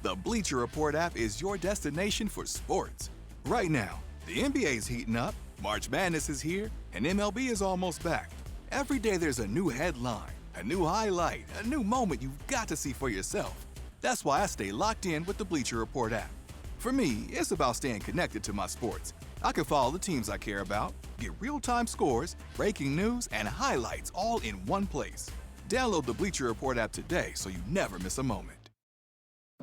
The Bleacher Report app is your destination for sports. Right now, the NBA's heating up, March Madness is here, and MLB is almost back. Every day there's a new headline, a new highlight, a new moment you've got to see for yourself. That's why I stay locked in with the Bleacher Report app. For me, it's about staying connected to my sports. I can follow the teams I care about, get real-time scores, breaking news, and highlights all in one place. Download the Bleacher Report app today so you never miss a moment.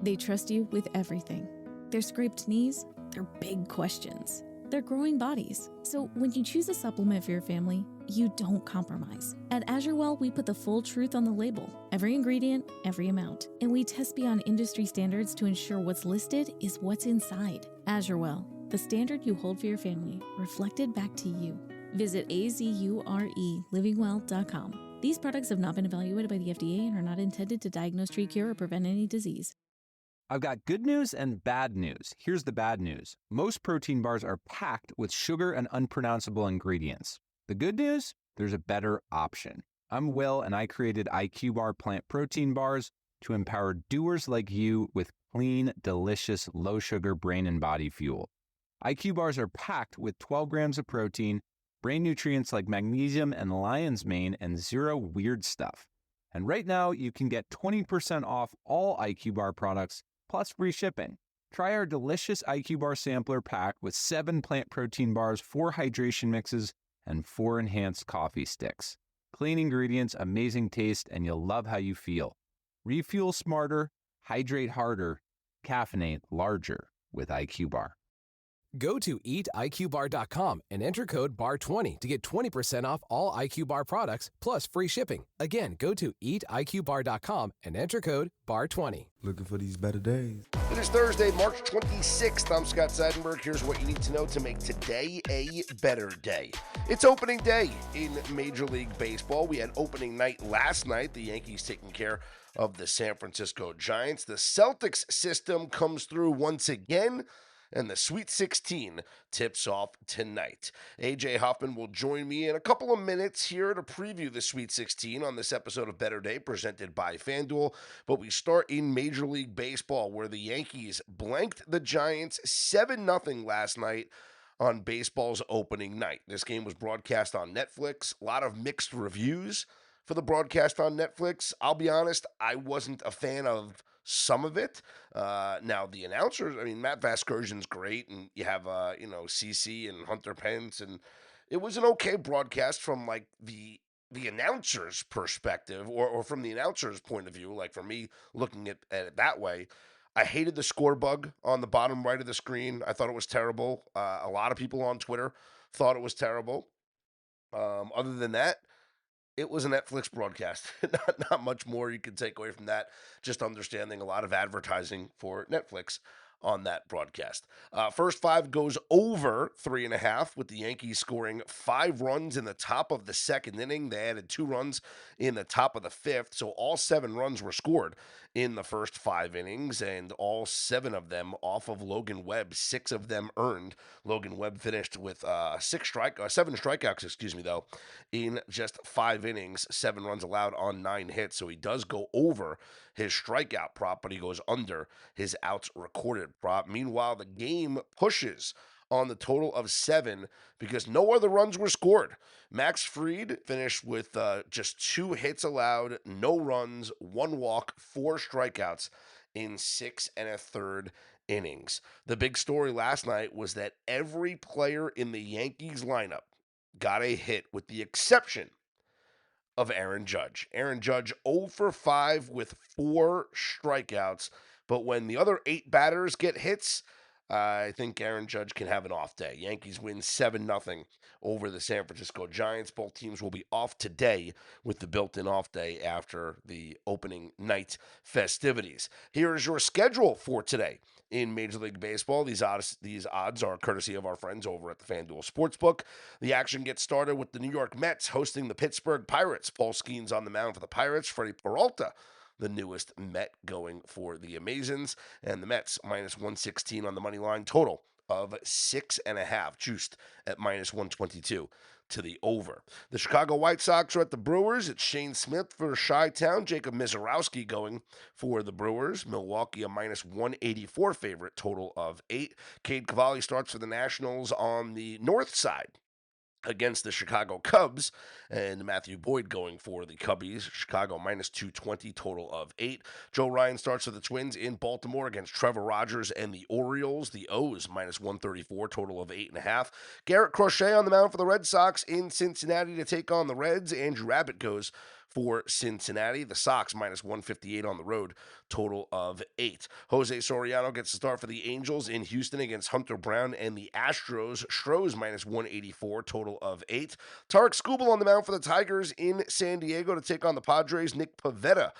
They trust you with everything. Their scraped knees, their big questions, their growing bodies. So when you choose a supplement for your family, you don't compromise. At AzureWell, we put the full truth on the label, every ingredient, every amount. And we test beyond industry standards to ensure what's listed is what's inside. AzureWell, the standard you hold for your family, reflected back to you. Visit azurelivingwell.com. These products have not been evaluated by the FDA and are not intended to diagnose, treat, cure, or prevent any disease. I've got good news and bad news. Here's the bad news. Most protein bars are packed with sugar and unpronounceable ingredients. The good news? There's a better option. I'm Will, and I created IQ Bar plant protein bars to empower doers like you with clean, delicious, low-sugar brain and body fuel. IQ bars are packed with 12 grams of protein, brain nutrients like magnesium and lion's mane, and zero weird stuff. And right now, you can get 20% off all IQ Bar products plus free shipping. Try our delicious IQ Bar sampler pack with 7 plant protein bars, 4 hydration mixes, and 4 enhanced coffee sticks. Clean ingredients, amazing taste, and you'll love how you feel. Refuel smarter, hydrate harder, caffeinate larger with IQ Bar. Go to eatiqbar.com and enter code BAR20 to get 20% off all IQ Bar products plus free shipping. Again, go to eatiqbar.com and enter code BAR20. Looking for these better days. It is Thursday, March 26th. I'm Scott Seidenberg. Here's what you need to know to make today a better day. It's opening day in Major League Baseball. We had opening night last night. The Yankees taking care of the San Francisco Giants. The Celtics system comes through once again, and the Sweet 16 tips off tonight. AJ Hoffman will join me in a couple of minutes here to preview the Sweet 16 on this episode of Better Day presented by FanDuel. But we start in Major League Baseball, where the Yankees blanked the Giants 7-0 last night on baseball's opening night. This game was broadcast on Netflix. A lot of mixed reviews for the broadcast on Netflix. I'll be honest, I wasn't a fan of some of it. Now, the announcers, I mean, Matt Vasgersian's great, and you have, CC and Hunter Pence, and it was an okay broadcast from, like, the announcer's perspective, or from the announcer's point of view, like, for me, looking at it that way. I hated the score bug on the bottom right of the screen. I thought it was terrible. A lot of people on Twitter thought it was terrible. Other than that, it was a Netflix broadcast. Not much more you can take away from that. Just understanding a lot of advertising for Netflix on that broadcast. First 5 goes over 3.5, with the Yankees scoring 5 runs in the top of the second inning. They added 2 runs in the top of the 5th, so all 7 runs were scored in the first 5 innings, and all 7 of them off of Logan Webb. 6 of them earned. Logan Webb finished with 7 strikeouts, though, in just 5 innings, 7 runs allowed on 9 hits, so he does go over his strikeout prop, but he goes under his outs recorded prop. Meanwhile, the game pushes on the total of 7 because no other runs were scored. Max Fried finished with just 2 hits allowed, no runs, 1 walk, 4 strikeouts in 6 1/3 innings. The big story last night was that every player in the Yankees lineup got a hit, with the exception of Aaron Judge. Aaron Judge 0 for 5 with 4 strikeouts, but when the other 8 batters get hits, I think Aaron Judge can have an off day. Yankees win 7-0 over the San Francisco Giants. Both teams will be off today with the built-in off day after the opening night festivities. Here is your schedule for today in Major League Baseball. These odds are courtesy of our friends over at the FanDuel Sportsbook. The action gets started with the New York Mets hosting the Pittsburgh Pirates. Paul Skeens on the mound for the Pirates. Freddie Peralta, the newest Met, going for the Amazons, and the Mets minus 116 on the money line, total of 6.5, juiced at minus 122 to the over. The Chicago White Sox are at the Brewers. It's Shane Smith for Chi-Town. Jacob Mizorowski going for the Brewers. Milwaukee, a minus 184 favorite, total of 8. Cade Cavalli starts for the Nationals on the north side against the Chicago Cubs, and Matthew Boyd going for the Cubbies. Chicago minus 220, total of 8. Joe Ryan starts for the Twins in Baltimore against Trevor Rogers and the Orioles. The O's minus 134, total of 8.5. Garrett Crochet on the mound for the Red Sox in Cincinnati to take on the Reds. Andrew Abbott goes for Cincinnati. The Sox minus 158 on the road, total of 8. Jose Soriano gets the start for the Angels in Houston against Hunter Brown and the Astros. Stros minus 184, total of 8. Tarek Skubal on the mound for the Tigers in San Diego to take on the Padres. Nick Pivetta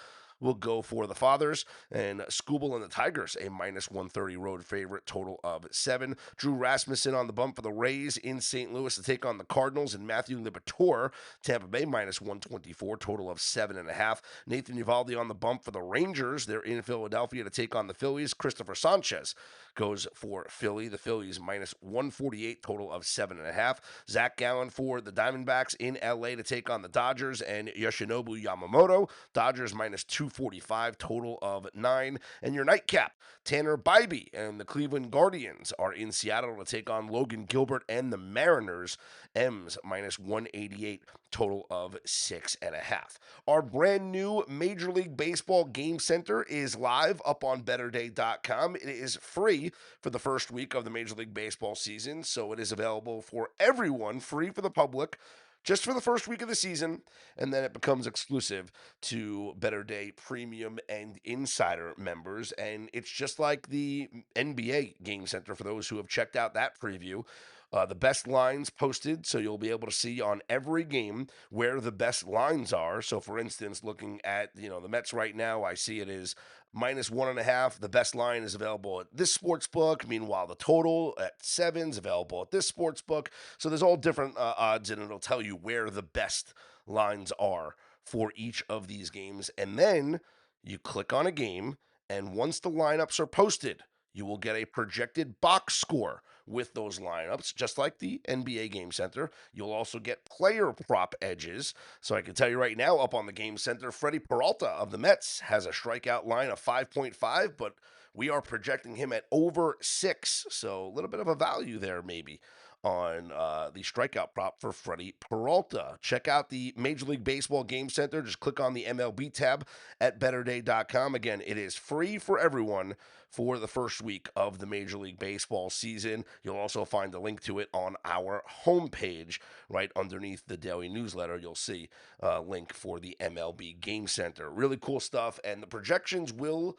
will go for the Fathers, and Skubal and the Tigers, a minus 130 road favorite, total of 7. Drew Rasmussen on the bump for the Rays in St. Louis to take on the Cardinals, and Matthew Liberatore, Tampa Bay, minus 124, total of 7.5. Nathan Eovaldi on the bump for the Rangers. They're in Philadelphia to take on the Phillies. Christopher Sanchez goes for Philly. The Phillies minus 148, total of 7.5. Zach Gallen for the Diamondbacks in LA to take on the Dodgers, and Yoshinobu Yamamoto. Dodgers minus 245, total of 9. And your nightcap, Tanner Bybee and the Cleveland Guardians are in Seattle to take on Logan Gilbert and the Mariners. M's minus 188, total of 6.5. Our brand new Major League Baseball Game Center is live up on betterday.com. It is free for the first week of the Major League Baseball season, so it is available for everyone, free for the public, just for the first week of the season, and then it becomes exclusive to Better Day Premium and Insider members. And it's just like the NBA Game Center for those who have checked out that preview. The best lines posted, so you'll be able to see on every game where the best lines are. So, for instance, looking at the Mets right now, I see it is minus 1.5. The best line is available at this sports book. Meanwhile, the total at 7 is available at this sports book. So there's all different odds, and it'll tell you where the best lines are for each of these games. And then you click on a game, and once the lineups are posted, you will get a projected box score with those lineups, just like the NBA Game Center. You'll also get player prop edges. So I can tell you right now, up on the Game Center, Freddie Peralta of the Mets has a strikeout line of 5.5, but we are projecting him at over 6. So a little bit of a value there maybe on the strikeout prop for Freddie Peralta. Check out the Major League Baseball Game Center. Just click on the MLB tab at betterday.com. Again, it is free for everyone for the first week of the Major League Baseball season. You'll also find a link to it on our homepage right underneath the daily newsletter. You'll see a link for the MLB Game Center. Really cool stuff, and the projections will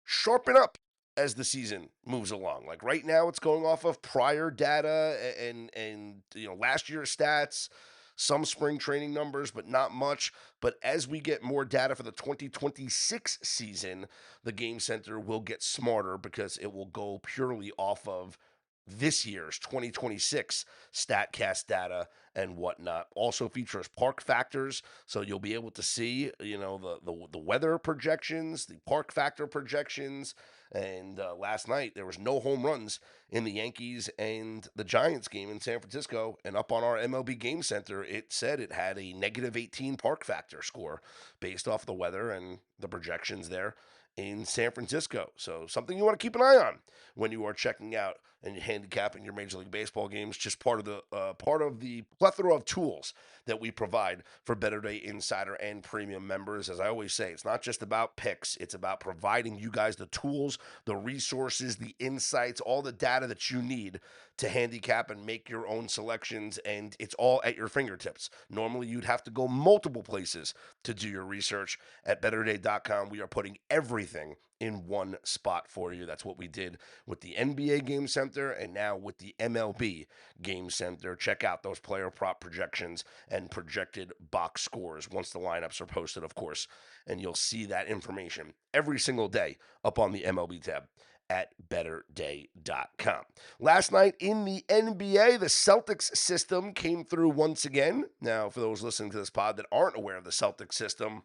sharpen up as the season moves along. Like right now, it's going off of prior data and last year's stats, some spring training numbers, but not much. But as we get more data for the 2026 season, the Game Center will get smarter because it will go purely off of this year's 2026 StatCast data and whatnot. Also features park factors, so you'll be able to see, the weather projections, the park factor projections. And last night there was no home runs in the Yankees and the Giants game in San Francisco. And up on our MLB Game Center, it said it had a negative 18 park factor score based off the weather and the projections there in San Francisco. So something you want to keep an eye on when you are checking out and handicapping your Major League Baseball games. Just part of the plethora of tools that we provide for Better Day Insider and Premium members. As I always say, it's not just about picks. It's about providing you guys the tools, the resources, the insights, all the data that you need to handicap and make your own selections, and it's all at your fingertips. Normally, you'd have to go multiple places to do your research. At betterday.com, we are putting everything in one spot for you. That's what we did with the NBA Game Center and now with the MLB Game Center. Check out those player prop projections and projected box scores once the lineups are posted, of course, and you'll see that information every single day up on the MLB tab at betterday.com. Last night in the NBA, the Celtics system came through once again. Now, for those listening to this pod that aren't aware of the Celtics system,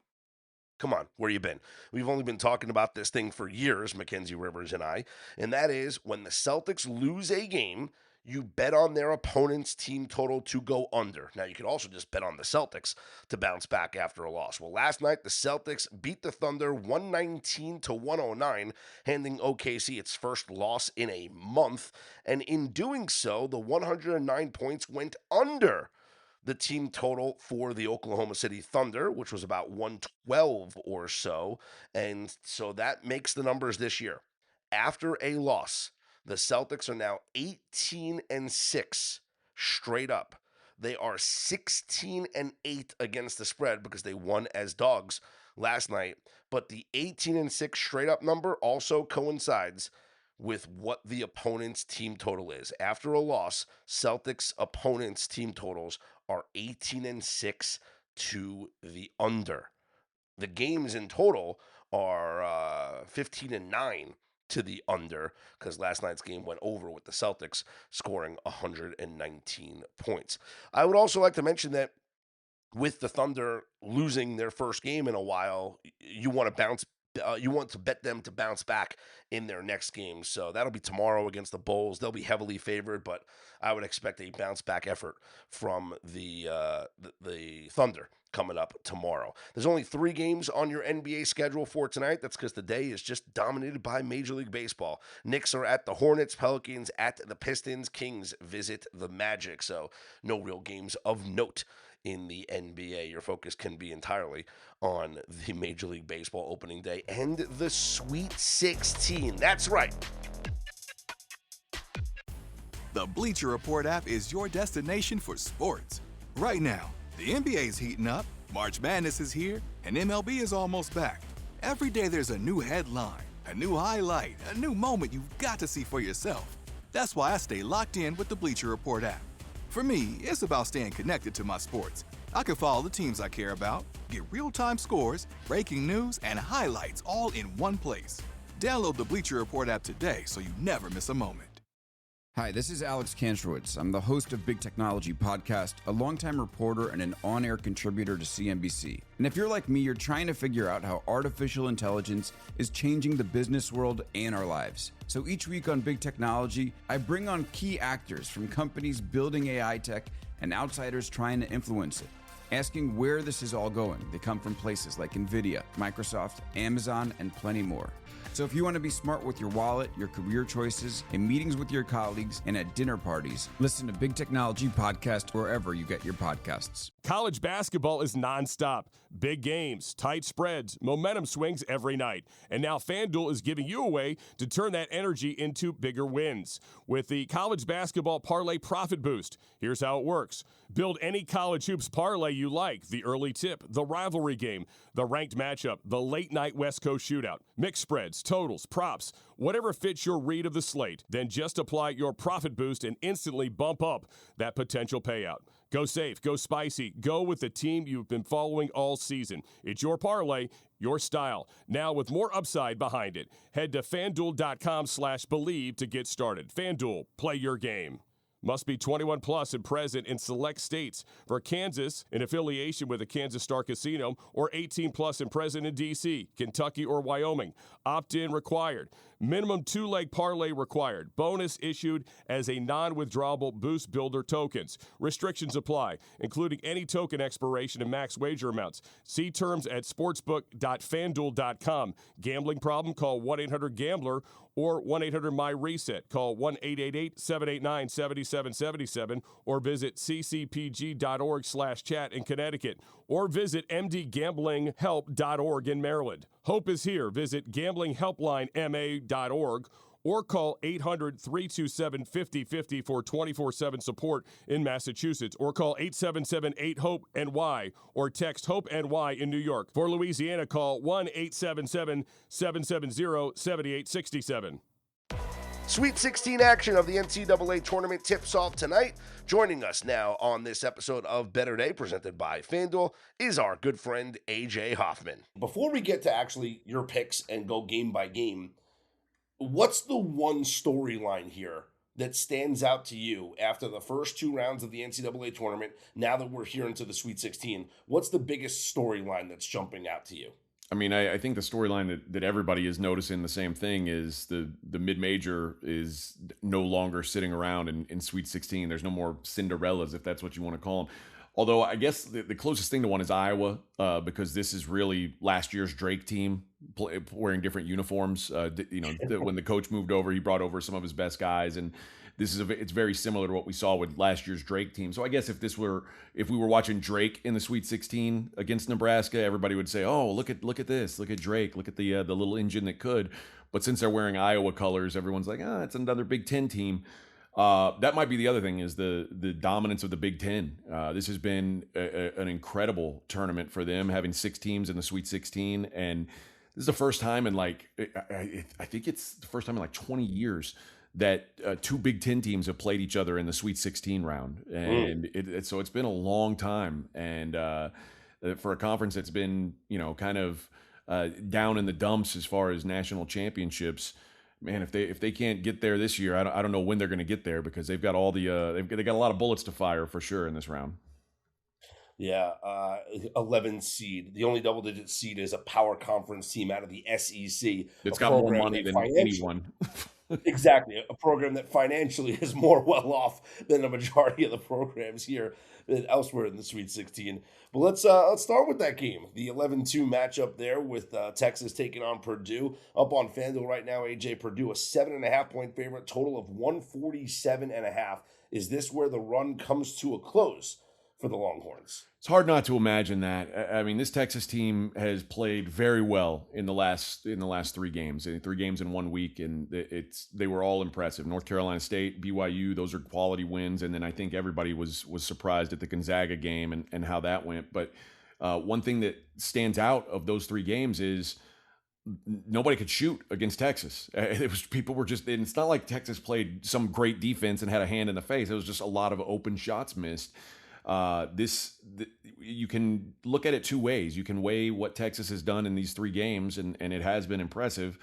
come on, where you been? We've only been talking about this thing for years, Mackenzie Rivers and I, and that is when the Celtics lose a game, you bet on their opponent's team total to go under. Now, you could also just bet on the Celtics to bounce back after a loss. Well, last night, the Celtics beat the Thunder 119-109, handing OKC its first loss in a month. And in doing so, the 109 points went under the team total for the Oklahoma City Thunder, which was about 112 or so. And so that makes the numbers this year. After a loss, the Celtics are now 18-6 straight up. They are 16-8 against the spread because they won as dogs last night. But the 18-6 straight up number also coincides with what the opponent's team total is. After a loss, Celtics opponents' team totals are 18-6 to the under. The games in total are 15-9 to the under, because last night's game went over with the Celtics scoring 119 points. I would also like to mention that with the Thunder losing their first game in a while, you want to bet them to bounce back in their next game. So that'll be tomorrow against the Bulls. They'll be heavily favored, but I would expect a bounce back effort from the Thunder coming up tomorrow. There's only 3 games on your NBA schedule for tonight. That's because the day is just dominated by Major League Baseball. Knicks are at the Hornets, Pelicans at the Pistons, Kings visit the Magic. So no real games of note in the NBA. Your focus can be entirely on the Major League Baseball opening day and the Sweet 16. That's right. The Bleacher Report app is your destination for sports. Right now, the NBA is heating up, March Madness is here, and MLB is almost back. Every day there's a new headline, a new highlight, a new moment you've got to see for yourself. That's why I stay locked in with the Bleacher Report app. For me, it's about staying connected to my sports. I can follow the teams I care about, get real-time scores, breaking news, and highlights all in one place. Download the Bleacher Report app today so you never miss a moment. Hi, this is Alex Kantrowitz. I'm the host of Big Technology Podcast, a longtime reporter and an on-air contributor to CNBC. And if you're like me, you're trying to figure out how artificial intelligence is changing the business world and our lives. So each week on Big Technology, I bring on key actors from companies building AI tech and outsiders trying to influence it, asking where this is all going. They come from places like NVIDIA, Microsoft, Amazon, and plenty more. So if you want to be smart with your wallet, your career choices, in meetings with your colleagues, and at dinner parties, listen to Big Technology Podcast wherever you get your podcasts. College basketball is nonstop. Big games, tight spreads, momentum swings every night. And now FanDuel is giving you a way to turn that energy into bigger wins. With the College Basketball Parlay Profit Boost, here's how it works. Build any college hoops parlay you like. The early tip, the rivalry game, the ranked matchup, the late night West Coast shootout, mixed spreads, totals, props, whatever fits your read of the slate. Then just apply your profit boost and instantly bump up that potential payout. Go safe, go spicy, go with the team you've been following all season. It's your parlay, your style. Now with more upside behind it. Head to FanDuel.com/believe to get started. FanDuel, play your game. Must be 21 plus and present in select states. For Kansas, in affiliation with the Kansas Star Casino, or 18 plus and present in D.C., Kentucky, or Wyoming. Opt-in required. Minimum 2-leg parlay required. Bonus issued as a non-withdrawable Boost Builder tokens. Restrictions apply, including any token expiration and max wager amounts. See terms at sportsbook.fanduel.com. Gambling problem? Call 1-800-GAMBLER or 1-800-MY-RESET. Call 1-888-789-7777 or visit ccpg.org/chat in Connecticut or visit mdgamblinghelp.org in Maryland. Hope is here. Visit gamblinghelplinema.org or call 800-327-5050 for 24/7 support in Massachusetts, or call 877-8-HOPE-NY or text HOPE-NY in New York. For Louisiana, call 1-877-770-7867. Sweet 16 action of the NCAA tournament tips off tonight. Joining us now on this episode of Better Day, presented by FanDuel, is our good friend AJ Hoffman. Before we get to actually your picks and go game by game, what's the one storyline here that stands out to you after the first 2 rounds of the NCAA tournament? Now that we're here into the Sweet 16, what's the biggest storyline that's jumping out to you? I mean, I think the storyline that everybody is noticing the same thing is the mid-major is no longer sitting around in Sweet 16. There's no more Cinderellas, if that's what you want to call them. Although I guess the closest thing to one is Iowa, because this is really last year's Drake team wearing different uniforms. When the coach moved over, he brought over some of his best guys, and it's very similar to what we saw with last year's Drake team. So I guess if we were watching Drake in the Sweet 16 against Nebraska, everybody would say, "Oh, look at this, look at Drake, look at the little engine that could." But since they're wearing Iowa colors, everyone's like, "Ah, it's another Big Ten team." That might be the other thing is the dominance of the Big Ten. This has been an incredible tournament for them, having 6 teams in the Sweet 16, and this is the first time in I think it's the first time in 20 years that 2 Big Ten teams have played each other in the Sweet 16 round, and so it's been a long time, and for a conference that's been kind of down in the dumps as far as national championships. Man, if they can't get there this year, I don't know when they're going to get there, because they've got all they got a lot of bullets to fire for sure in this round. Yeah, 11 seed. The only double-digit seed is a power conference team out of the SEC. It's got more money than anyone. Exactly, a program that financially is more well off than the majority of the programs here than elsewhere in the Sweet 16. But let's start with that game, the 11-2 matchup there with Texas taking on Purdue. Up on FanDuel right now, AJ, Purdue a 7.5-point favorite, total of 147.5. Is this where the run comes to a close for the Longhorns? It's hard not to imagine that. I mean, this Texas team has played very well in the last 3 games, 3 games in 1 week, and they were all impressive. North Carolina State, BYU, those are quality wins, and then I think everybody was surprised at the Gonzaga game and how that went. But one thing that stands out of those 3 games is nobody could shoot against Texas. It's not like Texas played some great defense and had a hand in the face. It was just a lot of open shots missed. You can look at it 2 ways. You can weigh what Texas has done in these 3 games, and it has been impressive,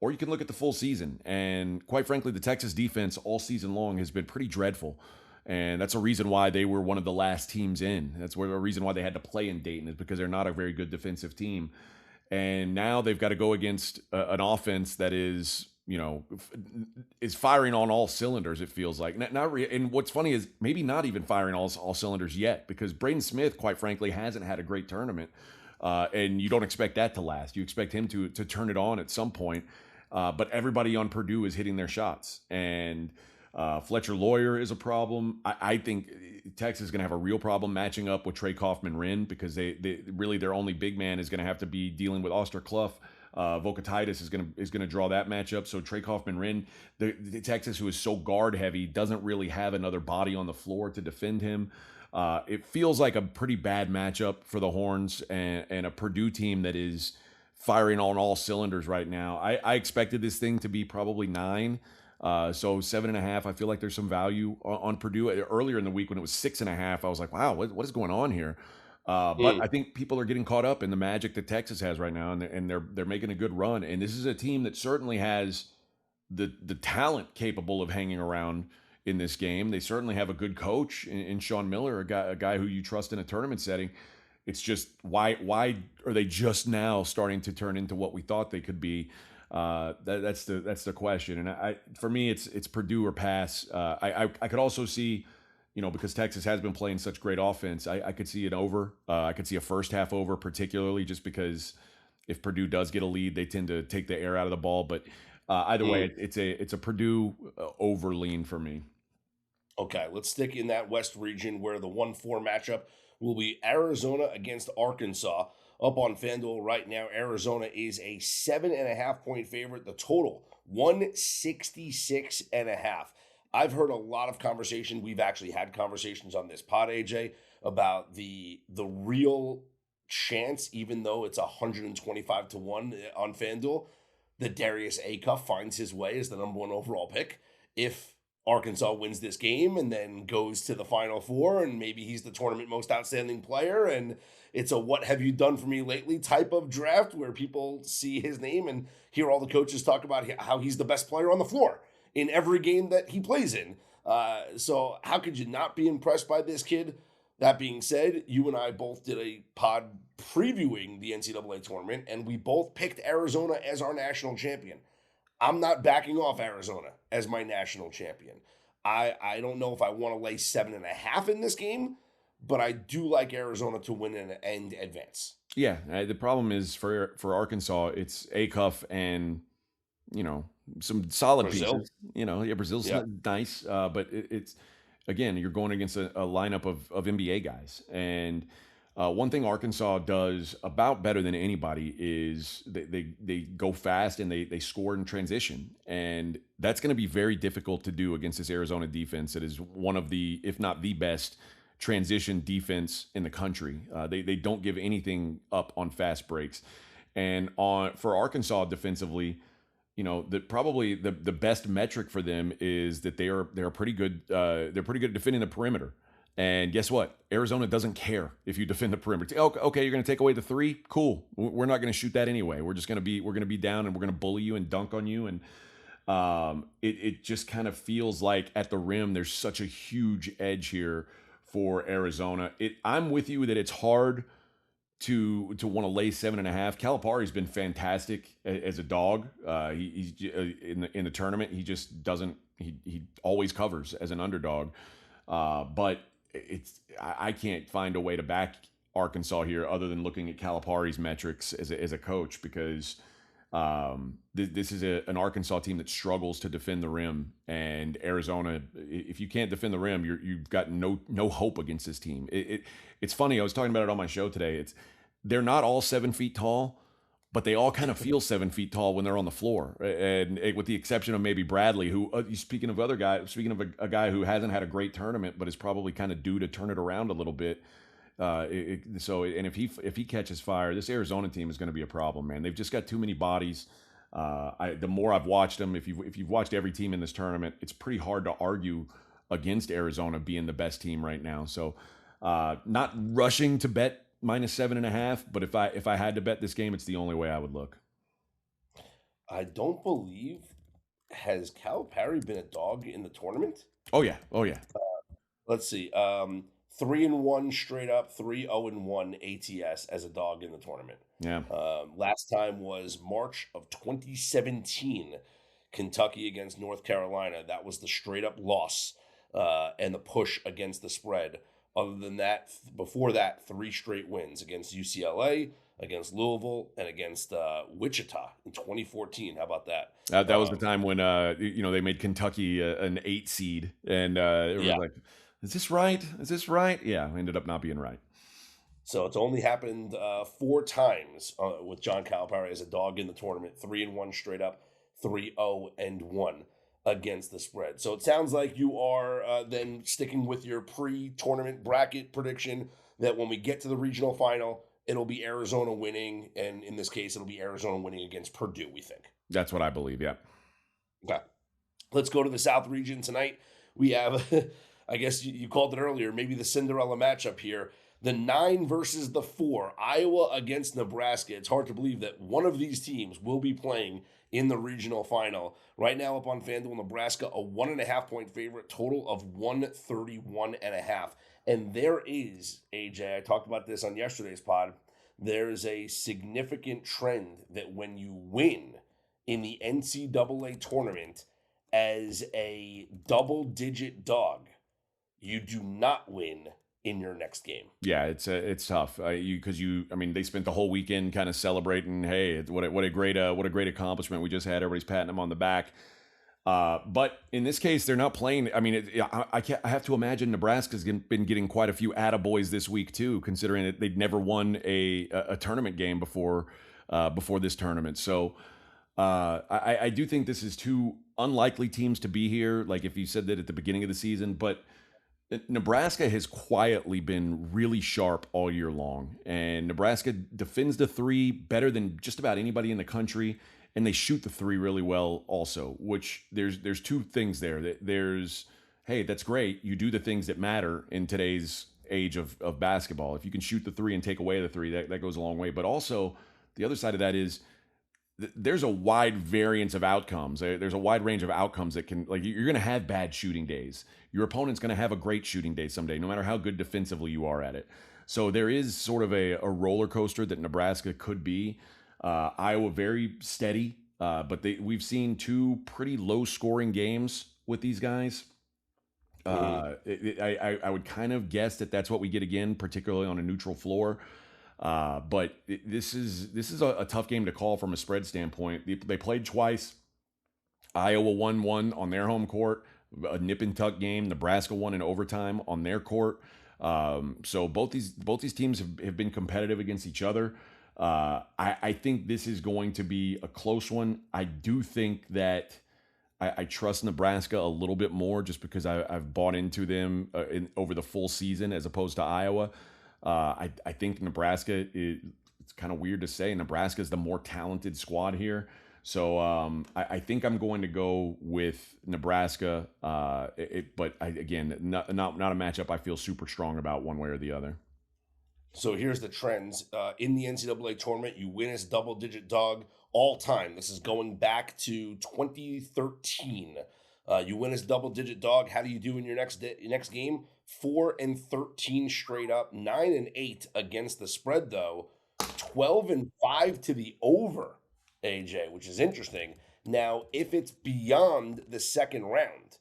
or you can look at the full season. And quite frankly, the Texas defense all season long has been pretty dreadful. And that's a reason why they were one of the last teams in. That's a reason why they had to play in Dayton, is because they're not a very good defensive team. And now they've got to go against an offense that is firing on all cylinders, it feels like. And what's funny is maybe not even firing all cylinders yet, because Braden Smith, quite frankly, hasn't had a great tournament. And you don't expect that to last. You expect him to turn it on at some point. But everybody on Purdue is hitting their shots. And Fletcher Lawyer is a problem. I think Texas is going to have a real problem matching up with Trey Kaufman-Renn, because they really their only big man is going to have to be dealing with Osterkloff. Vokatitis is going to draw that matchup. So Trey Kaufman-Renn, the Texas, who is so guard heavy, doesn't really have another body on the floor to defend him. It feels like a pretty bad matchup for the Horns and a Purdue team that is firing on all cylinders right now. I expected this thing to be probably 9. So 7.5, I feel like there's some value on Purdue. Earlier in the week when it was 6.5, I was like, wow, what is going on here? But I think people are getting caught up in the magic that Texas has right now, and they're making a good run. And this is a team that certainly has the talent capable of hanging around in this game. They certainly have a good coach in Sean Miller, a guy who you trust in a tournament setting. It's just why are they just now starting to turn into what we thought they could be? That's the question. And for me, it's Purdue or pass. I could also see, because Texas has been playing such great offense, I could see an over. I could see a first half over, particularly just because if Purdue does get a lead, they tend to take the air out of the ball. But either way, it's a Purdue over lean for me. Okay, let's stick in that West region where the 1-4 matchup will be Arizona against Arkansas. Up on FanDuel right now, Arizona is a 7.5-point favorite. The total, 166.5. I've heard a lot of conversation. We've actually had conversations on this pod, AJ, about the real chance, even though it's 125 to 1 on FanDuel, that Darius Acuff finds his way as the number 1 overall pick. If Arkansas wins this game and then goes to the Final Four, and maybe he's the tournament most outstanding player, and it's a what have you done for me lately type of draft where people see his name and hear all the coaches talk about how he's the best player on the floor in every game that he plays in. So how could you not be impressed by this kid? That being said, you and I both did a pod previewing the NCAA tournament, and we both picked Arizona as our national champion. I'm not backing off Arizona as my national champion. I don't know if I want to lay 7.5 in this game, but I do like Arizona to win and advance. Yeah, the problem is for Arkansas, it's Acuff and some solid Brazil. pieces. Brazil's nice, but it's again, you're going against a lineup of NBA guys. And one thing Arkansas does about better than anybody is they go fast and they score in transition. And that's going to be very difficult to do against this Arizona defense that is one of the, if not the best, transition defense in the country. They don't give anything up on fast breaks. And for Arkansas defensively, probably the best metric for them is that they're pretty good. They're pretty good at defending the perimeter. And guess what? Arizona doesn't care if you defend the perimeter. Okay, you're going to take away the three. Cool. We're not going to shoot that anyway. We're going to be down and we're going to bully you and dunk on you. And it just kind of feels like at the rim there's such a huge edge here for Arizona. I'm with you that it's hard to want to lay 7.5. Calipari's been fantastic as a dog. He's in the tournament. He just doesn't. He always covers as an underdog. But I can't find a way to back Arkansas here other than looking at Calipari's metrics as a coach, because this is an Arkansas team that struggles to defend the rim, and Arizona, if you can't defend the rim, you've got no hope against this team. It's funny. I was talking about it on my show today. They're not all 7 feet tall, but they all kind of feel 7 feet tall when they're on the floor. And with the exception of maybe Bradley, who speaking of a guy who hasn't had a great tournament, but is probably kind of due to turn it around a little bit. If he catches fire, this Arizona team is going to be a problem, man. They've just got too many bodies. The more I've watched them, if you've watched every team in this tournament, it's pretty hard to argue against Arizona being the best team right now. So, not rushing to bet -7.5, but if I had to bet this game, it's the only way I would look. I don't believe, has Calipari been a dog in the tournament? Oh yeah. Let's see. 3-1 straight up, 3-0-1 ATS as a dog in the tournament. Yeah. Last time was March of 2017, Kentucky against North Carolina. That was the straight up loss and the push against the spread. Other than that, before that, 3 straight wins against UCLA, against Louisville, and against Wichita in 2014. How about that? That was the time when they made Kentucky an 8 seed, and it was like, is this right? Is this right? Yeah, ended up not being right. So it's only happened 4 times with John Calipari as a dog in the tournament. 3-1 straight up, 3-0-1 against the spread. So it sounds like you are then sticking with your pre-tournament bracket prediction that when we get to the regional final, it'll be Arizona winning, and in this case, it'll be Arizona winning against Purdue, we think. That's what I believe, yeah. Okay. Let's go to the South region tonight. We have, I guess you called it earlier, maybe the Cinderella matchup here. The 9 versus the 4, Iowa against Nebraska. It's hard to believe that one of these teams will be playing in the regional final. Right now up on FanDuel, Nebraska, a 1.5-point favorite, total of 131.5. And there is, AJ, I talked about this on yesterday's pod, there is a significant trend that when you win in the NCAA tournament as a double-digit dog, you do not win in your next game. Yeah, it's tough. They spent the whole weekend kind of celebrating. Hey, what a great accomplishment we just had. Everybody's patting them on the back. But in this case, they're not playing. I mean, I have to imagine Nebraska's been getting quite a few attaboys this week too, considering that they'd never won a tournament game before this tournament. So I do think this is 2 unlikely teams to be here. Like if you said that at the beginning of the season, but Nebraska has quietly been really sharp all year long, and Nebraska defends the 3 better than just about anybody in the country, and they shoot the 3 really well also, which there's 2 things there. There's, hey, that's great. You do the things that matter in today's age of basketball. If you can shoot the 3 and take away the 3, that goes a long way. But also the other side of that is there's a wide variance of outcomes. There's a wide range of outcomes that can, like, you're going to have bad shooting days. Your opponent's going to have a great shooting day someday, no matter how good defensively you are at it. So there is sort of a roller coaster that Nebraska could be. Iowa very steady, but we've seen 2 pretty low scoring games with these guys. I would kind of guess that that's what we get again, particularly on a neutral floor. But this is a tough game to call from a spread standpoint. They played twice. Iowa won one on their home court, a nip and tuck game. Nebraska won in overtime on their court. So both these teams have been competitive against each other. I think this is going to be a close one. I do think that I trust Nebraska a little bit more just because I've bought into them over the full season as opposed to Iowa. I think Nebraska, it's kind of weird to say, Nebraska is the more talented squad here. So I think I'm going to go with Nebraska. But again, not a matchup I feel super strong about one way or the other. So here's the trends. In the NCAA tournament, you win as double-digit dog all time. This is going back to 2013. You win as double-digit dog. How do you do in your next game? 4-13 straight up, 9-8 against the spread, though. 12-5 to the over, AJ, which is interesting. Now, if it's beyond the second round,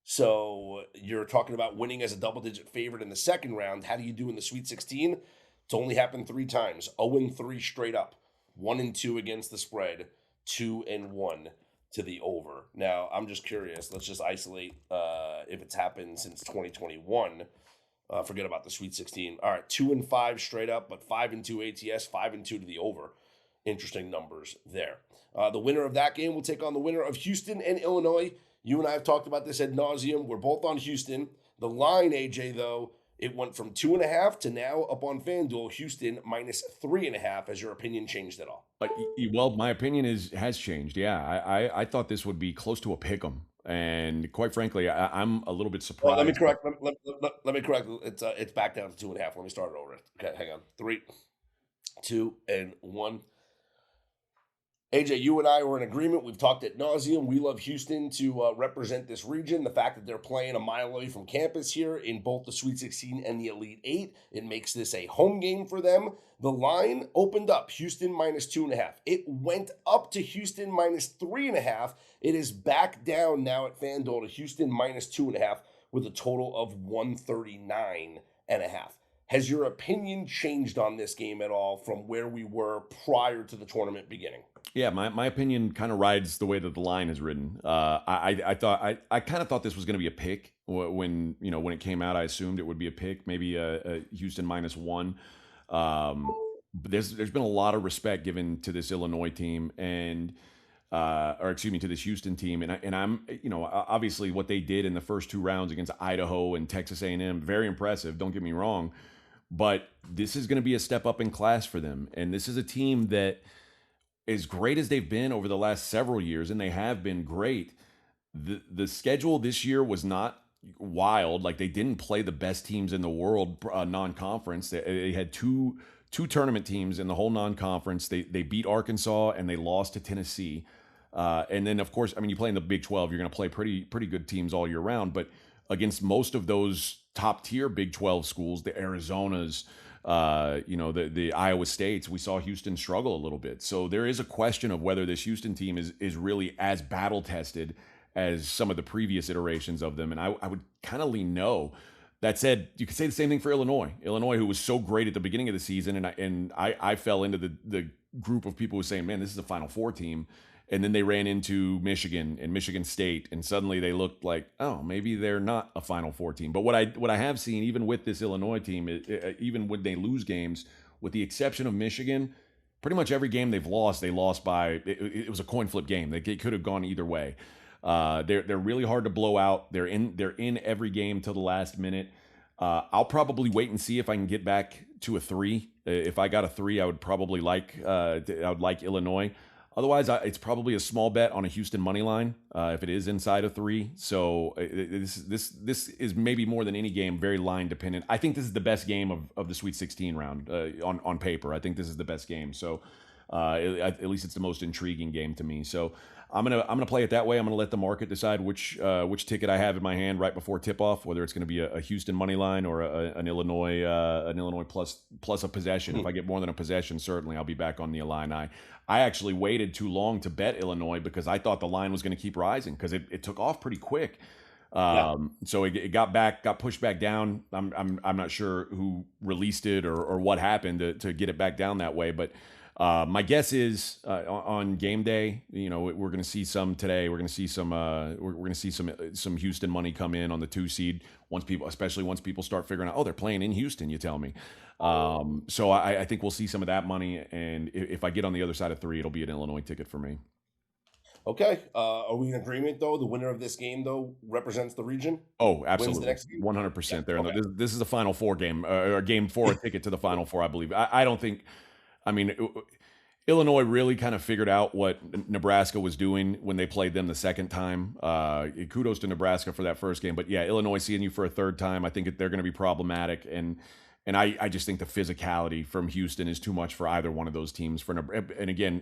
so you're talking about winning as a double-digit favorite in the second round, how do you do in the Sweet 16? It's only happened 3 times. 0-3 straight up, 1-2 against the spread, 2-1 to the over. Now, I'm just curious. Let's just isolate if it's happened since 2021. Forget about the Sweet 16. All right, 2-5 straight up, but 5-2 ATS, 5-2 to the over. Interesting numbers there. The winner of that game will take on the winner of Houston and Illinois. You and I have talked about this ad nauseum. We're both on Houston. The line, AJ, though, it went from 2.5 to now up on FanDuel, Houston minus 3.5. Has your opinion changed at all? Well, my opinion has changed. Yeah, I thought this would be close to a pick 'em, and quite frankly, I'm a little bit surprised. Well, let me correct. Let me correct. It's back down to 2.5. Let me start it over. Okay, hang on. 3, 2, and 1. AJ, you and I were in agreement. We've talked ad nauseum. We love Houston to represent this region. The fact that they're playing a mile away from campus here in both the Sweet 16 and the Elite 8, it makes this a home game for them. The line opened up, Houston minus 2.5. It went up to Houston minus 3.5. It is back down now at FanDuel to Houston minus 2.5 with a total of 139.5. Has your opinion changed on this game at all from where we were prior to the tournament beginning? Yeah, my opinion kind of rides the way that the line is written. I kind of thought this was going to be a pick when it came out. I assumed it would be a pick, maybe a Houston -1. But there's been a lot of respect given to this Illinois team to this Houston team, and I'm obviously what they did in the first 2 rounds against Idaho and Texas A&M, very impressive. Don't get me wrong, but this is going to be a step up in class for them, and this is a team that, as great as they've been over the last several years, and they have been great, the schedule this year was not wild. Like, they didn't play the best teams in the world non-conference. They had two tournament teams in the whole non-conference. They beat Arkansas and they lost to Tennessee. And then, of course, I mean, you play in the Big 12, you're going to play pretty good teams all year round. But against most of those top-tier Big 12 schools, the Arizonas, the Iowa States, we saw Houston struggle a little bit. So there is a question of whether this Houston team is really as battle-tested as some of the previous iterations of them. And I would kind of lean no. That said, you could say the same thing for Illinois. Illinois, who was so great at the beginning of the season, and I fell into the group of people who were saying, man, this is a Final Four team. And then they ran into Michigan and Michigan State, and suddenly they looked like, oh, maybe they're not a Final Four team. But what I have seen, even with this Illinois team, even when they lose games, with the exception of Michigan, pretty much every game they've lost, they lost by it was a coin flip game. They could have gone either way. They're really hard to blow out. They're in every game till the last minute. I'll probably wait and see if I can get back to a 3. If I got a 3, I would probably like Illinois. Otherwise, it's probably a small bet on a Houston money line if it is inside of 3. So this is maybe more than any game very line dependent. I think this is the best game of the Sweet 16 round on paper. I think this is the best game. So At least it's the most intriguing game to me. So I'm gonna play it that way. I'm gonna let the market decide which ticket I have in my hand right before tip off, whether it's gonna be a Houston money line or an Illinois plus a possession. If I get more than a possession, certainly I'll be back on the Illini. I actually waited too long to bet Illinois because I thought the line was going to keep rising because it took off pretty quick. So it got pushed back down. I'm not sure who released it or what happened to get it back down that way, but my guess is on game day, we're going to see some today. We're going to see some Houston money come in on the 2 seed especially once people start figuring out, they're playing in Houston. You tell me. So I think we'll see some of that money, and if I get on the other side of 3, it'll be an Illinois ticket for me. Okay. Are we in agreement, though? The winner of this game, though, represents the region? Oh, absolutely. Wins the next game? 100% there. Okay. This is the Final Four game, or game 4 ticket to the Final Four, I believe. I don't think, Illinois really kind of figured out what Nebraska was doing when they played them the second time. Kudos to Nebraska for that first game. But yeah, Illinois seeing you for a third time, I think they're going to be problematic. And I just think the physicality from Houston is too much for either one of those teams. And again,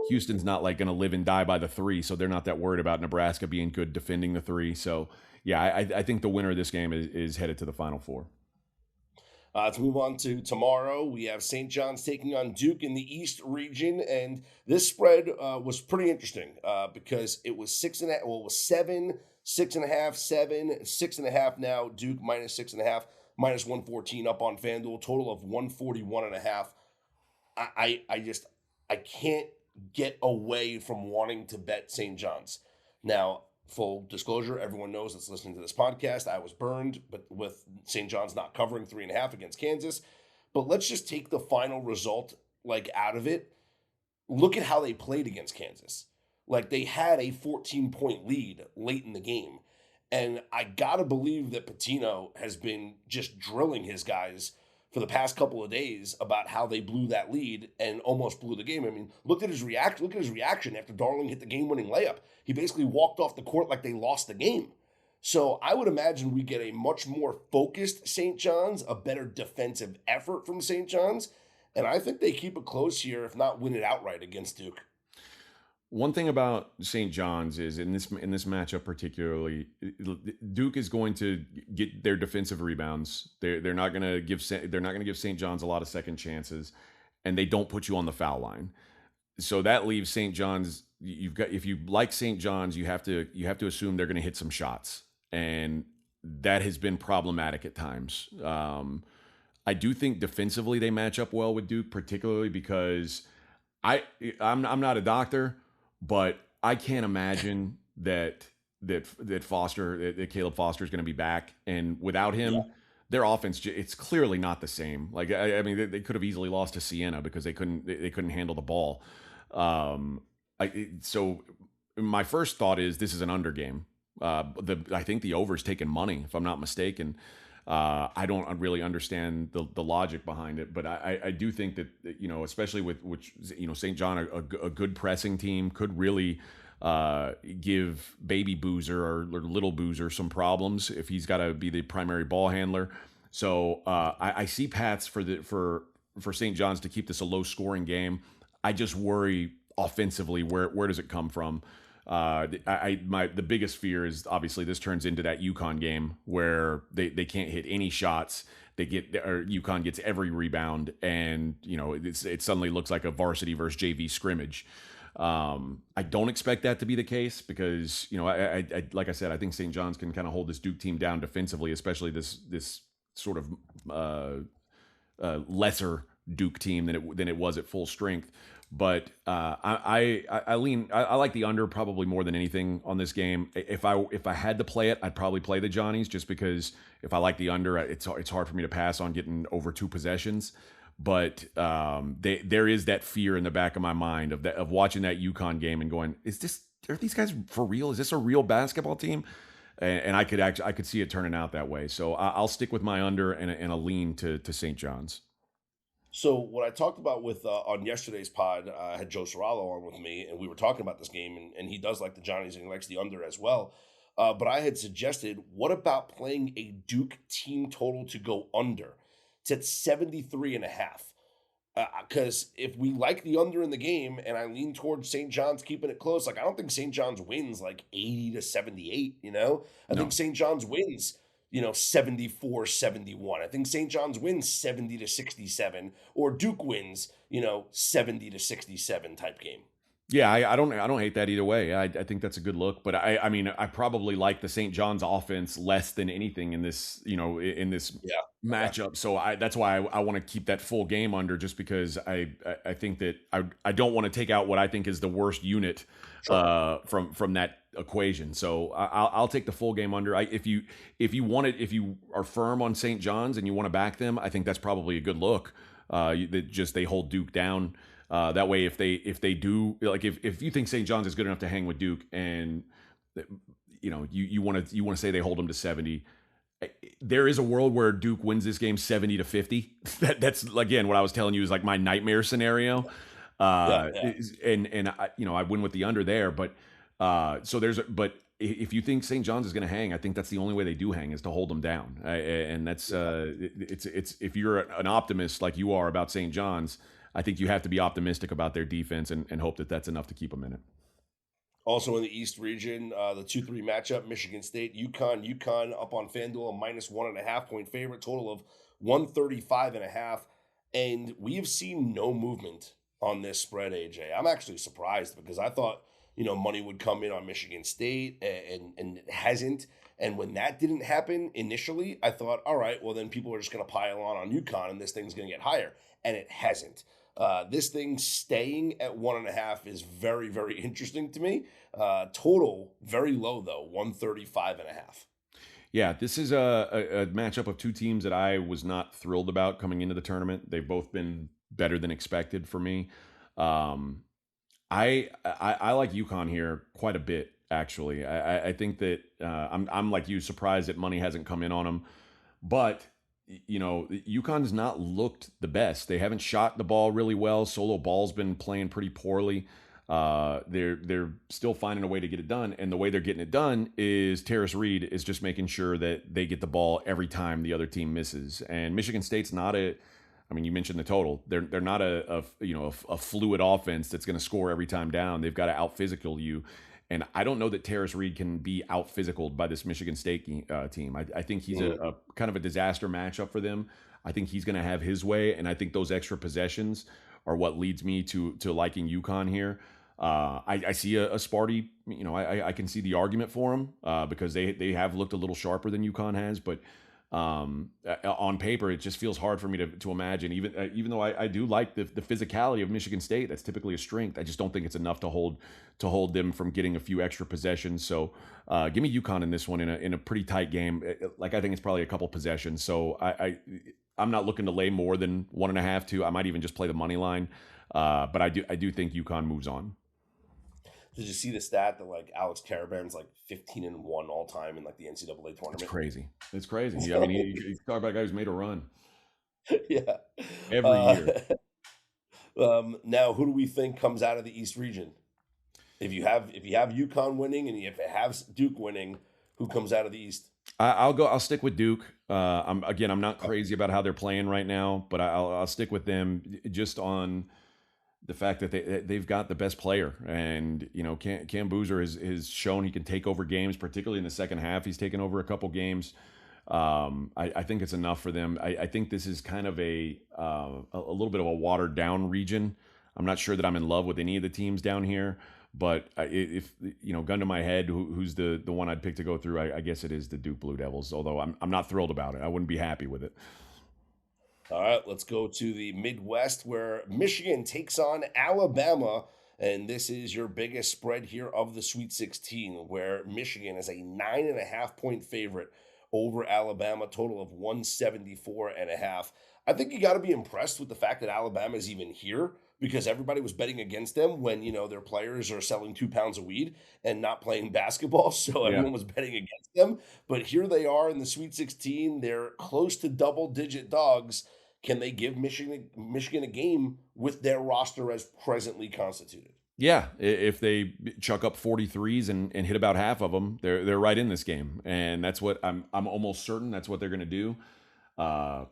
Houston's not like going to live and die by the 3, so they're not that worried about Nebraska being good defending the 3. So yeah, I think the winner of this game is headed to the Final Four. To move on to tomorrow, we have St. John's taking on Duke in the East region, and this spread was pretty interesting because it was 6.5. Well, it was 7, 6.5, 7, 6.5. Now Duke minus 6.5, minus 114 up on FanDuel. Total of 141.5. I can't get away from wanting to bet St. John's. Now, full disclosure, everyone knows that's listening to this podcast, I was burned, but with St. John's not covering 3.5 against Kansas. But let's just take the final result out of it. Look at how they played against Kansas. They had a 14-point lead late in the game. And I gotta believe that Pitino has been just drilling his guys for the past couple of days about how they blew that lead and almost blew the game. Look at his reaction after Darling hit the game-winning layup. He basically walked off the court like they lost the game. So I would imagine we get a much more focused St. John's, a better defensive effort from St. John's, and I think they keep it close here, if not win it outright against Duke. One thing about St. John's is in this matchup particularly, Duke is going to get their defensive rebounds. They're not going to give St. John's a lot of second chances, and they don't put you on the foul line. So that leaves St. John's. If you like St. John's, you have to assume they're going to hit some shots, and that has been problematic at times. I do think defensively they match up well with Duke, particularly because I'm not a doctor. But I can't imagine that Caleb Foster is going to be back, and without him, their offense it's clearly not the same. They could have easily lost to Siena because they couldn't handle the ball. So my first thought is this is an under game. I think the over's taken money, if I'm not mistaken. I don't really understand the logic behind it, but I do think that, especially with St. John, a good pressing team could really give Baby Boozer or Little Boozer some problems if he's got to be the primary ball handler. So I see paths for St. John's to keep this a low scoring game. I just worry offensively where does it come from? The biggest fear is obviously this turns into that UConn game where they can't hit any shots. UConn gets every rebound, and it suddenly looks like a varsity versus JV scrimmage. I don't expect that to be the case because I like I said, I think St. John's can kind of hold this Duke team down defensively, especially this sort of lesser Duke team than it was at full strength. But I like the under probably more than anything on this game. If I had to play it, I'd probably play the Johnnies just because if I like the under, it's hard for me to pass on getting over 2 possessions. But there is that fear in the back of my mind of watching that UConn game and going, are these guys for real? Is this a real basketball team? And I could see it turning out that way. So I'll stick with my under and a lean to St. John's. So what I talked about with on yesterday's pod, I had Joe Serralo on with me, and we were talking about this game, and he does like the Johnnies and he likes the under as well. But I had suggested, what about playing a Duke team total to go under? It's at 73.5. Because if we like the under in the game and I lean towards St. John's keeping it close, like I don't think St. John's wins like 80-78, I think No. St. John's wins, 74-71. I think St. John's wins 70-67 or Duke wins, 70-67 type game. Yeah, I don't hate that either way. I think that's a good look, but I mean I probably like the St. John's offense less than anything in this in this Yeah. matchup. So that's why I want to keep that full game under, just because I think that I don't want to take out what I think is the worst unit from that equation. So I'll take the full game under. If you are firm on St. John's and you want to back them, I think that's probably a good look. They hold Duke down. That way, if they do, like if you think St. John's is good enough to hang with Duke, and you want to say they hold them to 70, there is a world where Duke wins this game 70-50. That's again what I was telling you is like my nightmare scenario. And I win with the under there, but if you think St. John's is going to hang, I think that's the only way they do hang is to hold them down. And that's it's if you're an optimist like you are about St. John's, I think you have to be optimistic about their defense and hope that that's enough to keep them in it. Also in the East region, the 2-3 matchup, Michigan State, UConn. UConn up on FanDuel, -1.5 point favorite, total of 135.5. And we have seen no movement on this spread, AJ. I'm actually surprised because I thought, money would come in on Michigan State and it hasn't. And when that didn't happen initially, I thought, all right, well, then people are just going to pile on UConn and this thing's going to get higher. And it hasn't. This thing staying at 1.5 is very, very interesting to me. Total, very low, though, 135.5. Yeah, this is a matchup of two teams that I was not thrilled about coming into the tournament. They've both been better than expected for me. I like UConn here quite a bit, actually. I think that I'm like you, surprised that money hasn't come in on them. But UConn's not looked the best. They haven't shot the ball really well. Solo ball's been playing pretty poorly. They're still finding a way to get it done, and the way they're getting it done is Terrace Reed is just making sure that they get the ball every time the other team misses. And Michigan State's not you mentioned the total. They're not a fluid offense that's going to score every time down. They've got to out physical you. And I don't know that Terrace Reed can be out-physicaled by this Michigan State team. I think he's a kind of a disaster matchup for them. I think he's going to have his way, and I think those extra possessions are what leads me to liking UConn here. I see a Sparty. I can see the argument for him because they have looked a little sharper than UConn has, but on paper, it just feels hard for me to imagine, even though I do like the physicality of Michigan State. That's typically a strength. I just don't think it's enough to hold them from getting a few extra possessions. So give me UConn in this one in a pretty tight game. I think it's probably a couple possessions. So I'm not looking to lay more than 1.5, 2. I might even just play the money line. But I do think UConn moves on. Did you see the stat that like Alex Karaban's like 15-1 all time in like the NCAA tournament? It's crazy. Yeah, I mean, he's talking about a guy who's made a run. Yeah, every year. Now, who do we think comes out of the East region? If you have UConn winning and if it has Duke winning, who comes out of the East? I'll stick with Duke. I'm not crazy about how they're playing right now, but I'll stick with them just on the fact that they've got the best player, and Cam Boozer has shown he can take over games, particularly in the second half. He's taken over a couple games. I think it's enough for them. I think this is kind of a little bit of a watered down region. I'm not sure that I'm in love with any of the teams down here, but if gun to my head, who's the one I'd pick to go through? I guess it is the Duke Blue Devils. Although I'm not thrilled about it. I wouldn't be happy with it. All right, let's go to the Midwest where Michigan takes on Alabama. And this is your biggest spread here of the Sweet 16, where Michigan is a 9.5 point favorite over Alabama, total of 174.5. I think you got to be impressed with the fact that Alabama is even here, because everybody was betting against them when, their players are selling 2 pounds of weed and not playing basketball. So everyone was betting against them. But here they are in the Sweet 16. They're close to double-digit dogs. Can they give Michigan a game with their roster as presently constituted? Yeah, if they chuck up 43s and hit about half of them, they're right in this game, and that's what I'm almost certain that's what they're going to do.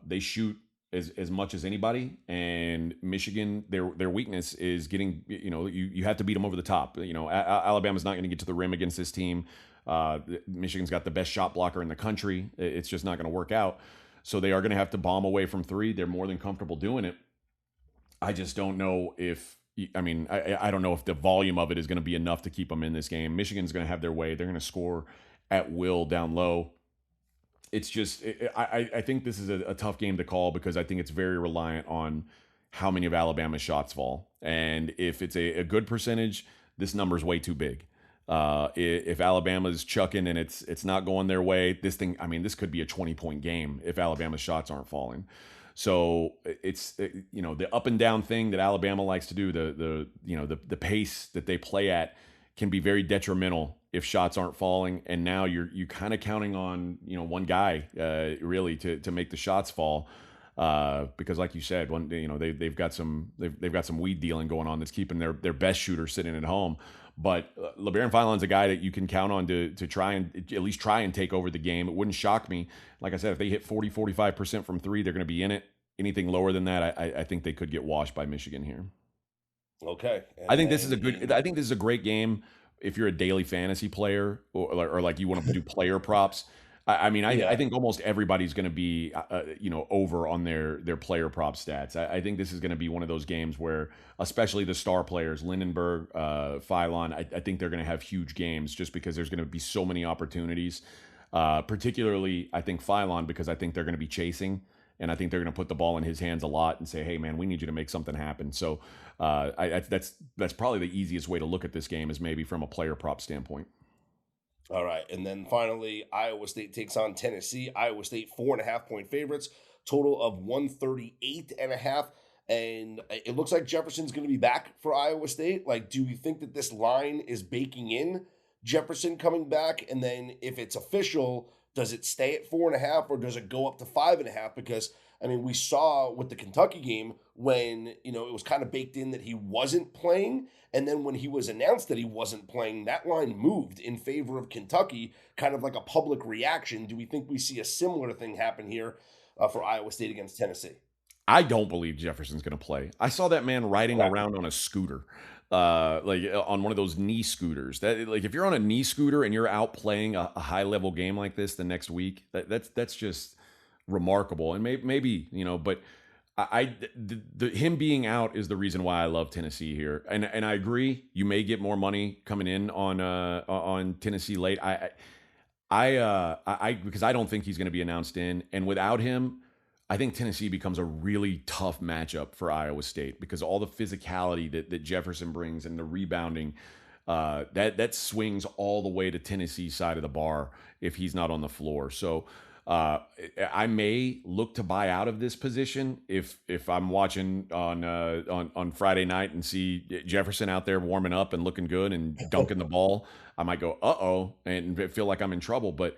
They shoot as much as anybody. And Michigan, their weakness is getting, you have to beat them over the top. Alabama's not going to get to the rim against this team. Michigan's got the best shot blocker in the country. It's just not going to work out. So they are going to have to bomb away from three. They're more than comfortable doing it. I just don't know if, I don't know if the volume of it is going to be enough to keep them in this game. Michigan's going to have their way. They're going to score at will down low. It's just, I think this is a tough game to call because I think it's very reliant on how many of Alabama's shots fall. And if it's a good percentage, this number is way too big. If Alabama's chucking and it's not going their way, this could be a 20-point game if Alabama's shots aren't falling. So it's, the up and down thing that Alabama likes to do, the pace that they play at can be very detrimental if shots aren't falling. And now you're kind of counting on, one guy really to make the shots fall. Because like you said, they've got some weed dealing going on that's keeping their best shooter sitting at home. But LeBaron Feinlein's a guy that you can count on to try and at least try and take over the game. It wouldn't shock me. Like I said, if they hit 45% from three, they're going to be in it. Anything lower than that, I think they could get washed by Michigan here. Okay. I think this is a great game if you're a daily fantasy player or like you want to do player props. I think almost everybody's going to be, over on their player prop stats. I think this is going to be one of those games where, especially the star players, Lindenberg, Phylon, I think they're going to have huge games just because there's going to be so many opportunities. Particularly, I think Phylon, because I think they're going to be chasing, and I think they're going to put the ball in his hands a lot and say, "Hey, man, we need you to make something happen." So that's probably the easiest way to look at this game is maybe from a player prop standpoint. All right. And then finally, Iowa State takes on Tennessee. Iowa State 4.5-point favorites, total of 138.5. And it looks like Jefferson's going to be back for Iowa State. Like, do you think that this line is baking in Jefferson coming back? And then if it's official, does it stay at 4.5 or does it go up to 5.5? Because, we saw with the Kentucky game when, it was kind of baked in that he wasn't playing. And then when he was announced that he wasn't playing, that line moved in favor of Kentucky, kind of like a public reaction. Do we think we see a similar thing happen here for Iowa State against Tennessee? I don't believe Jefferson's going to play. I saw that man riding around on a scooter, like on one of those knee scooters. That, like, if you're on a knee scooter and you're out playing a high level game like this the next week, that's just remarkable. And maybe but him being out is the reason why I love Tennessee here. And I agree, you may get more money coming in on Tennessee late. Because I don't think he's going to be announced in, and without him, I think Tennessee becomes a really tough matchup for Iowa State because all the physicality that Jefferson brings and the rebounding, that swings all the way to Tennessee's side of the bar if he's not on the floor. So I may look to buy out of this position if I'm watching on Friday night and see Jefferson out there warming up and looking good and dunking the ball. I might go uh-oh and feel like I'm in trouble. But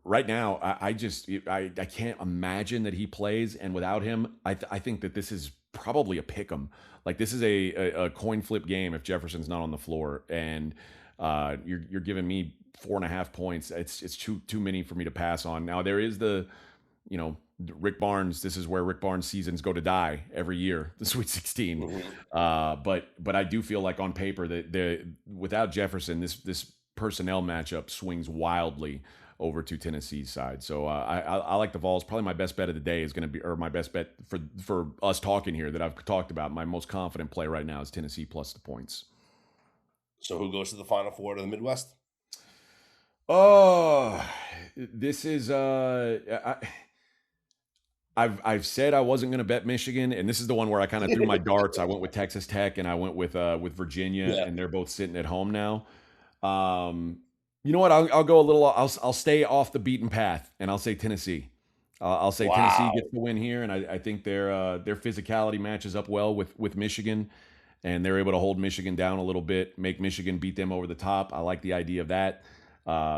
right now, I can't imagine that he plays, and without him, I think that this is probably a pick 'em. Like, this is a coin flip game if Jefferson's not on the floor, and you're giving me 4.5 points. It's too many for me to pass on. Now there is Rick Barnes. This is where Rick Barnes seasons go to die every year, the Sweet 16. But I do feel like on paper that without Jefferson, this personnel matchup swings wildly over to Tennessee's side. So I like the Vols. Probably my best bet of the day is going to be, or my best bet for us talking here that I've talked about. My most confident play right now is Tennessee plus the points. So who goes to the Final Four to the Midwest? Oh, this is I've said I wasn't going to bet Michigan, and this is the one where I kind of threw my darts. I went with Texas Tech and I went with Virginia, and they're both sitting at home now. You know what? I'll go a little. I'll stay off the beaten path, and I'll say Tennessee. I'll say Tennessee gets the win here, and I think their physicality matches up well with Michigan, and they're able to hold Michigan down a little bit, make Michigan beat them over the top. I like the idea of that.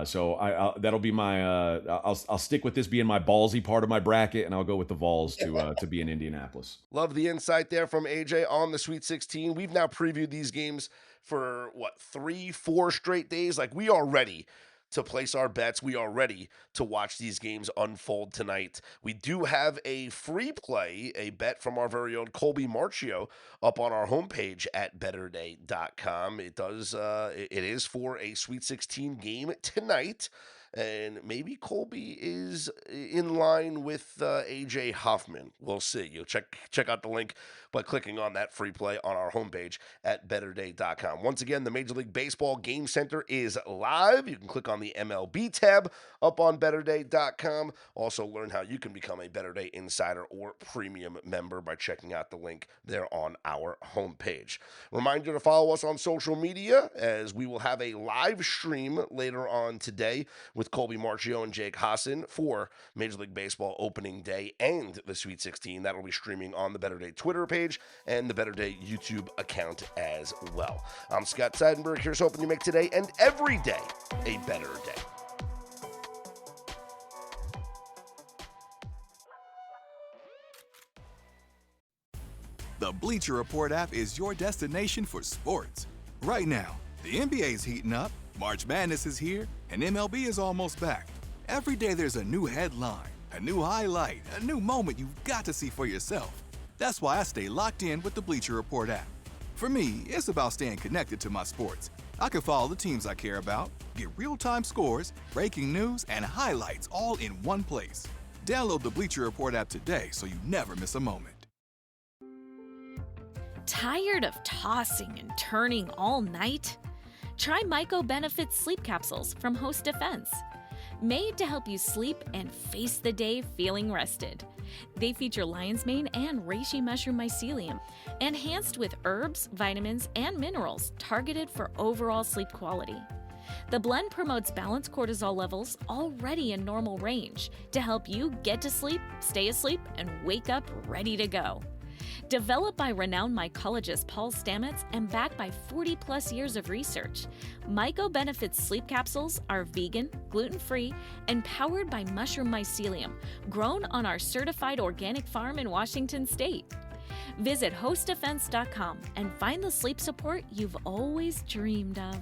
So that'll be my. I'll stick with this being my ballsy part of my bracket, and I'll go with the Vols to be in Indianapolis. Love the insight there from AJ on the Sweet 16. We've now previewed these games for 3-4 straight days. Like, we are ready to place our bets. We are ready to watch these games unfold tonight. We do have a free play, a bet from our very own Colby Marchio up on our homepage at betterday.com. It is for a Sweet 16 game tonight. And maybe Colby is in line with AJ Hoffman. We'll see. You'll check out the link by clicking on that free play on our homepage at betterday.com. Once again, the Major League Baseball Game Center is live. You can click on the MLB tab up on betterday.com. Also learn how you can become a Better Day Insider or Premium member by checking out the link there on our homepage. Reminder to follow us on social media, as we will have a live stream later on today with Colby Marchio and Jake Hassan for Major League Baseball opening day and the Sweet 16. That will be streaming on the Better Day Twitter page and the Better Day YouTube account as well. I'm Scott Seidenberg. Here's hoping you make today and every day a better day. The Bleacher Report app is your destination for sports. Right now, the NBA is heating up, March Madness is here, and MLB is almost back. Every day there's a new headline, a new highlight, a new moment you've got to see for yourself. That's why I stay locked in with the Bleacher Report app. For me, it's about staying connected to my sports. I can follow the teams I care about, get real-time scores, breaking news, and highlights all in one place. Download the Bleacher Report app today so you never miss a moment. Tired of tossing and turning all night? Try Myco Benefits sleep capsules from Host Defense. Made to help you sleep and face the day feeling rested. They feature lion's mane and reishi mushroom mycelium, enhanced with herbs, vitamins, and minerals targeted for overall sleep quality. The blend promotes balanced cortisol levels already in normal range to help you get to sleep, stay asleep, and wake up ready to go. Developed by renowned mycologist Paul Stamets and backed by 40-plus years of research, Myco Benefits sleep capsules are vegan, gluten-free, and powered by mushroom mycelium, grown on our certified organic farm in Washington State. Visit hostdefense.com and find the sleep support you've always dreamed of.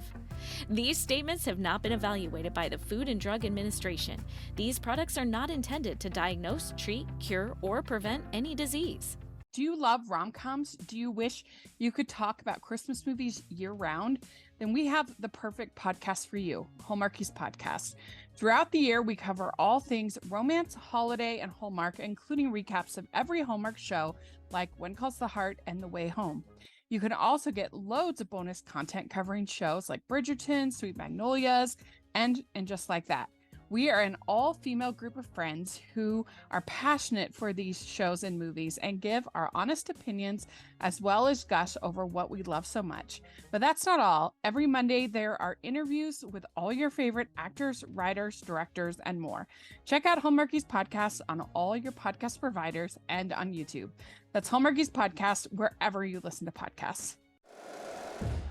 These statements have not been evaluated by the Food and Drug Administration. These products are not intended to diagnose, treat, cure, or prevent any disease. Do you love rom-coms? Do you wish you could talk about Christmas movies year-round? Then we have the perfect podcast for you, Hallmarkies Podcast. Throughout the year, we cover all things romance, holiday, and Hallmark, including recaps of every Hallmark show, like When Calls the Heart and The Way Home. You can also get loads of bonus content covering shows like Bridgerton, Sweet Magnolias, and Just Like That. We are an all-female group of friends who are passionate for these shows and movies and give our honest opinions as well as gush over what we love so much. But that's not all. Every Monday, there are interviews with all your favorite actors, writers, directors, and more. Check out Hallmarkies Podcast on all your podcast providers and on YouTube. That's Hallmarkies Podcast wherever you listen to podcasts.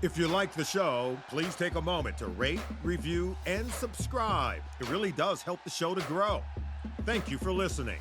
If you like the show, please take a moment to rate, review, and subscribe. It really does help the show to grow. Thank you for listening.